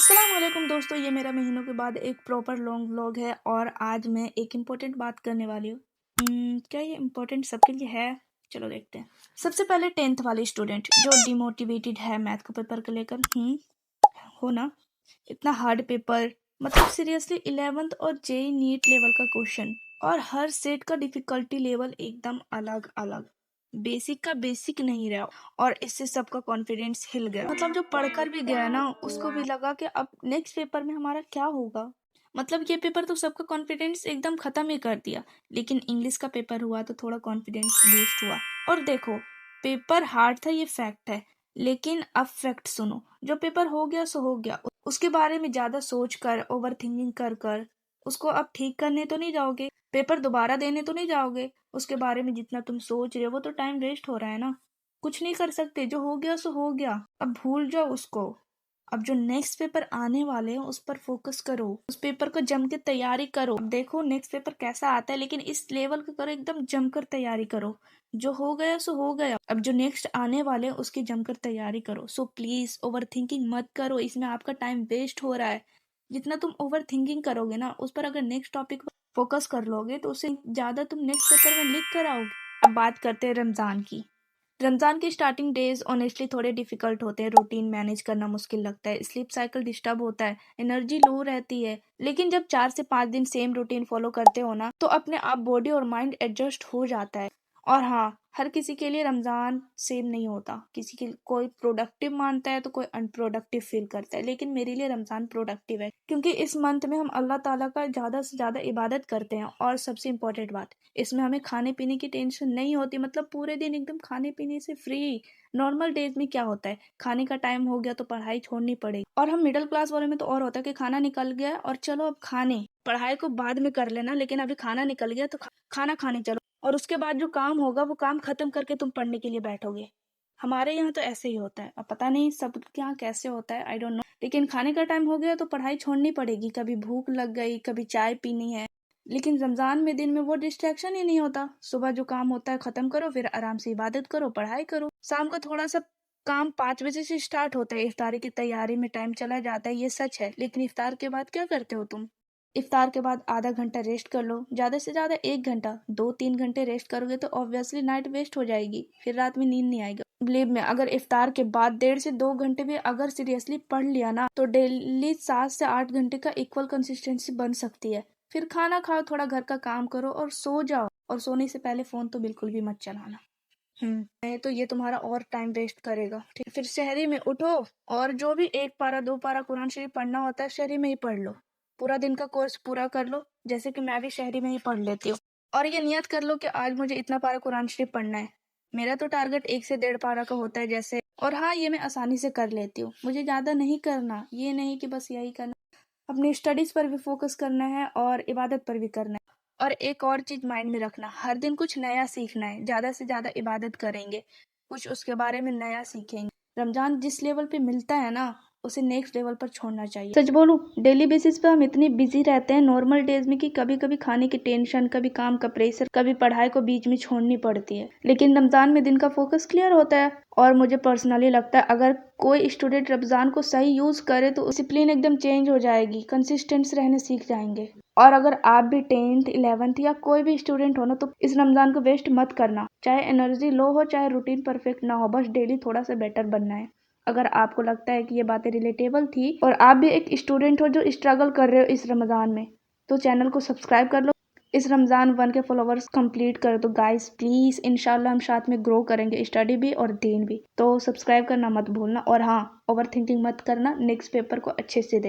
अस्सलाम वालेकुम दोस्तों, ये मेरा महीनों के बाद एक प्रॉपर लॉन्ग व्लॉग है और आज मैं एक इम्पोर्टेंट बात करने वाली हूँ। क्या ये इम्पोर्टेंट सबके लिए है? चलो देखते हैं। सबसे पहले 10th वाले स्टूडेंट जो डिमोटिवेटेड है मैथ के पेपर को लेकर। हो ना, इतना हार्ड पेपर, मतलब सीरियसली 11th और जेई नीट लेवल का क्वेश्चन और हर सेट का डिफिकल्टी लेवल एकदम अलग अलग। बेसिक का बेसिक नहीं रहा और इससे सबका कॉन्फिडेंस हिल गया। मतलब जो पढ़कर भी गया ना उसको भी लगा कि अब नेक्स्ट पेपर में हमारा क्या होगा। मतलब ये पेपर तो सबका कॉन्फिडेंस एकदम खत्म ही कर दिया। लेकिन इंग्लिश का पेपर हुआ तो थोड़ा कॉन्फिडेंस बूस्ट हुआ। और देखो, पेपर हार्ड था ये फैक्ट है, लेकिन अब फैक्ट सुनो। जो पेपर हो गया सो हो गया, उसके बारे में ज्यादा सोच कर ओवर थिंकिंग कर कर उसको अब ठीक करने तो नहीं जाओगे, पेपर दोबारा देने तो नहीं जाओगे। उसके बारे में जितना तुम सोच रहे हो वो तो टाइम वेस्ट हो रहा है ना। कुछ नहीं कर सकते, जो हो गया सो हो गया, अब भूल जाओ उसको। अब जो नेक्स्ट पेपर आने वाले हैं उस पर फोकस करो, उस पेपर को जम के तैयारी करो। अब देखो नेक्स्ट पेपर कैसा आता है, लेकिन इस लेवल का करो, एकदम जमकर तैयारी करो। जो हो गया सो हो गया, अब जो नेक्स्ट आने वाले हैं उसकी जमकर तैयारी करो। सो प्लीज ओवर थिंकिंग मत करो, इसमें आपका टाइम वेस्ट हो रहा है। जितना तुम ओवर थिंकिंग करोगे ना उस पर, अगर नेक्स्ट टॉपिक पर फोकस कर लोगे तो उससे ज्यादा तुम नेक्स्ट पेपर में लिख कर आओगे। अब बात करते हैं रमजान की। रमजान के स्टार्टिंग डेज ऑनेस्टली थोड़े डिफिकल्ट होते हैं। रूटीन मैनेज करना मुश्किल लगता है, स्लीप साइकिल डिस्टर्ब होता है, एनर्जी लो रहती है। लेकिन जब 4 से 5 दिन सेम रूटीन फॉलो करते हो ना तो अपने आप बॉडी और माइंड एडजस्ट हो जाता है। और हाँ, हर किसी के लिए रमजान सेम नहीं होता। किसी के कोई प्रोडक्टिव मानता है तो कोई अनप्रोडक्टिव फील करता है, लेकिन मेरे लिए रमजान प्रोडक्टिव है क्योंकि इस मंथ में हम अल्लाह ताला का ज्यादा से ज्यादा इबादत करते हैं। और सबसे इम्पोर्टेंट बात, इसमें हमें खाने पीने की टेंशन नहीं होती। मतलब पूरे दिन एकदम खाने पीने से फ्री। नॉर्मल डेज में क्या होता है, खाने का टाइम हो गया तो पढ़ाई छोड़नी पड़ेगी। और हम मिडिल क्लास वाले में तो और होता है कि खाना निकल गया और चलो अब खाने, पढ़ाई को बाद में कर लेना, लेकिन अभी खाना निकल गया तो खाना खाने चलो। और उसके बाद जो काम होगा वो काम खत्म करके तुम पढ़ने के लिए बैठोगे। हमारे यहाँ तो ऐसे ही होता है। अब पता नहीं सबके यहाँ कैसे होता है, आई डोंट नो। लेकिन खाने का टाइम हो गया तो पढ़ाई छोड़नी पड़ेगी, कभी भूख लग गई, कभी चाय पीनी है। लेकिन रमजान में दिन में वो डिस्ट्रैक्शन ही नहीं होता। सुबह जो काम होता है खत्म करो, फिर आराम से इबादत करो, पढ़ाई करो। शाम को थोड़ा सा काम 5 बजे से स्टार्ट होता है, इफ्तारी की तैयारी में टाइम चला जाता है, ये सच है। लेकिन इफ्तार के बाद क्या करते हो तुम? इफ्तार के बाद आधा घंटा रेस्ट कर लो, ज्यादा से ज्यादा 1 घंटा। 2-3 घंटे रेस्ट करोगे तो ऑब्वियसली नाइट वेस्ट हो जाएगी, फिर रात में नींद नहीं आएगी। बिलीव में, अगर इफ्तार के बाद 1.5 से 2 घंटे भी अगर सीरियसली पढ़ लिया ना तो डेली 7 से 8 घंटे का इक्वल कंसिस्टेंसी बन सकती है। फिर खाना खाओ, थोड़ा घर का काम करो और सो जाओ। और सोने से पहले फोन तो बिल्कुल भी मत चलाना। नहीं तो ये तुम्हारा और टाइम वेस्ट करेगा। ठीक, फिर शहरी में उठो और जो भी 1 पारा 2 पारा कुरान शरीफ पढ़ना होता है शहरी में ही पढ़ लो। पूरा दिन का कोर्स पूरा कर लो, जैसे कि मैं भी शहरी में ही पढ़ लेती हूँ। और ये नियत कर लो कि आज मुझे इतना पारा कुरान शरीफ पढ़ना है। मेरा तो टारगेट 1 से 1.5 पारा का होता है जैसे। और हाँ, ये मैं आसानी से कर लेती हूँ, मुझे ज्यादा नहीं करना। ये नहीं कि बस यही करना, अपनी स्टडीज पर भी फोकस करना है और इबादत पर भी करना है। और एक और चीज माइंड में रखना, हर दिन कुछ नया सीखना है। ज्यादा से ज्यादा इबादत करेंगे, कुछ उसके बारे में नया सीखेंगे। रमजान जिस लेवल पे मिलता है ना उसे नेक्स्ट लेवल पर छोड़ना चाहिए। सच बोलूं, डेली बेसिस पे हम इतने बिजी रहते हैं नॉर्मल डेज में कि कभी कभी खाने की टेंशन, कभी काम का प्रेशर, कभी पढ़ाई को बीच में छोड़नी पड़ती है। लेकिन रमजान में दिन का फोकस क्लियर होता है। और मुझे पर्सनली लगता है अगर कोई स्टूडेंट रमजान को सही यूज करे तो डिसिप्लिन एकदम चेंज हो जाएगी, कंसिस्टेंट रहने सीख जाएंगे। और अगर आप भी 10th 11th या कोई भी स्टूडेंट हो ना तो इस रमजान को वेस्ट मत करना। चाहे एनर्जी लो हो, चाहे रूटीन परफेक्ट ना हो, बस डेली थोड़ा सा बेटर बनना है। अगर आपको लगता है कि ये बातें रिलेटेबल थी और आप भी एक स्टूडेंट हो जो स्ट्रगल कर रहे हो इस रमजान में, तो चैनल को सब्सक्राइब कर लो। इस रमजान 1K फॉलोवर्स कंप्लीट करो तो गाइस प्लीज, इंशाल्लाह हम साथ में ग्रो करेंगे, स्टडी भी और दीन भी। तो सब्सक्राइब करना मत भूलना। और हाँ, ओवर थिंकिंग मत करना, नेक्स्ट पेपर को अच्छे से देना।